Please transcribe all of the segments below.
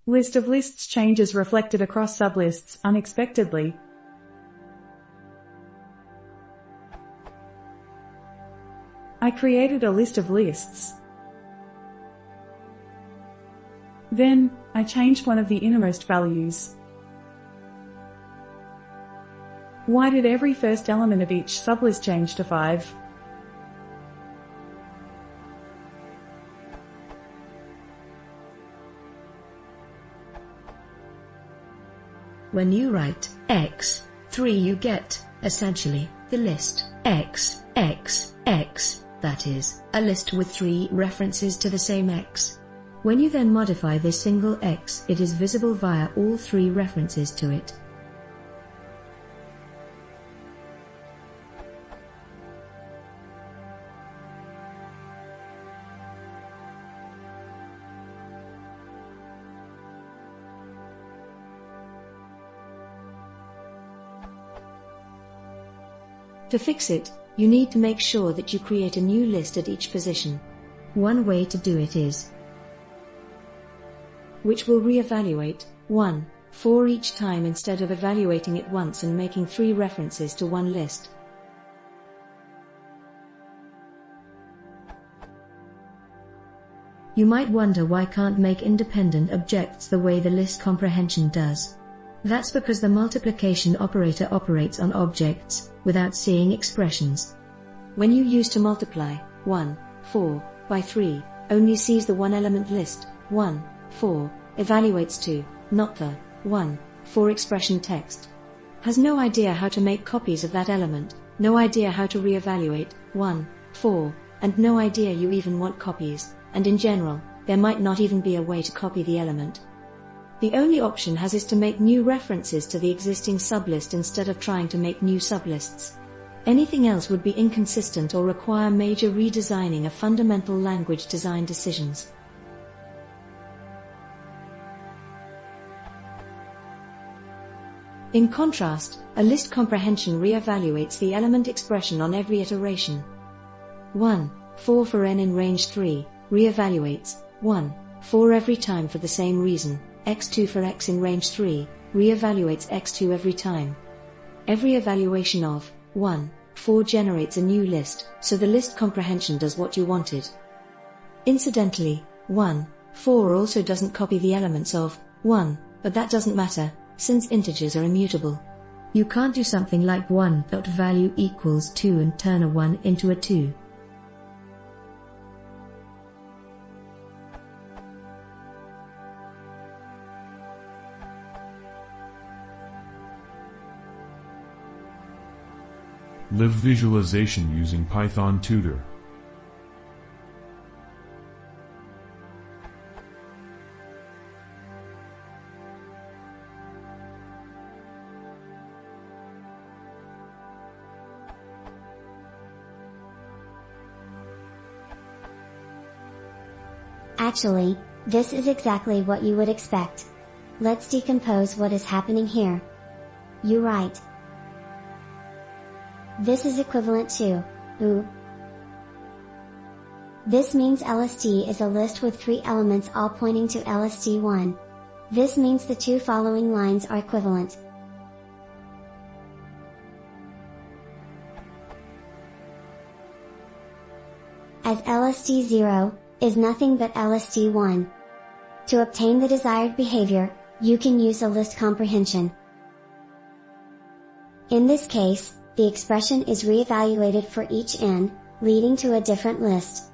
List of lists changes reflected across sublists unexpectedly. I created a list of lists. Then, I changed one of the innermost values. Why did every first element of each sublist change to 5? When you write x3 you get, essentially, the list x, x, x, that is, a list with 3 references to the same x. When you then modify this single x, it is visible via all 3 references to it. To fix it, you need to make sure that you create a new list at each position. One way to do it is which will re-evaluate 1, 4 each time instead of evaluating it once and making 3 references to one list. You might wonder why can't make independent objects the way the list comprehension does. That's because the multiplication operator operates on objects, without seeing expressions. When you use to multiply 1, 4, by 3, only sees the one element list, 1, 4, evaluates 2, not the 1, 4 expression text. Has no idea how to make copies of that element, no idea how to re-evaluate 1, 4, and no idea you even want copies, and in general, there might not even be a way to copy the element. The only option has is to make new references to the existing sublist instead of trying to make new sublists. Anything else would be inconsistent or require major redesigning of fundamental language design decisions. In contrast, a list comprehension re-evaluates the element expression on every iteration. 1, 4 for n in range 3, re-evaluates 1, 4 every time for the same reason. x2 for x in range 3, re-evaluates x2 every time. Every evaluation of 1, 4 generates a new list, so the list comprehension does what you wanted. Incidentally, 1, 4 also doesn't copy the elements of 1, but that doesn't matter, since integers are immutable. You can't do something like 1.value equals 2 and turn a 1 into a 2. Live visualization using Python Tutor. Actually, this is exactly what you would expect. Let's decompose what is happening here. You write, this is equivalent to OO. This means LSD is a list with 3 elements all pointing to LSD1. This means the 2 following lines are equivalent. As LSD0 is nothing but LSD1. To obtain the desired behavior, you can use a list comprehension. In this case, the expression is re-evaluated for each n, leading to a different list.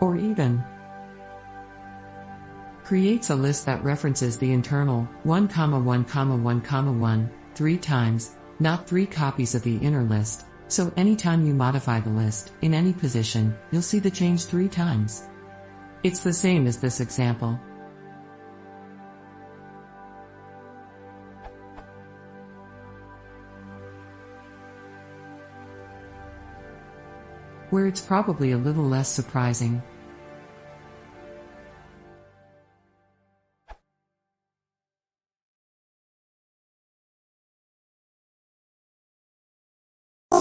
Or even creates a list that references the internal 1, 1, 1, 1 3 times, not 3 copies of the inner list. So anytime you modify the list, in any position, you'll see the change 3 times. It's the same as this example. Where it's probably a little less surprising.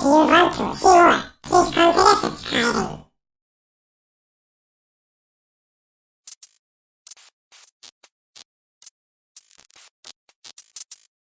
If you want to see more, please consider subscribing.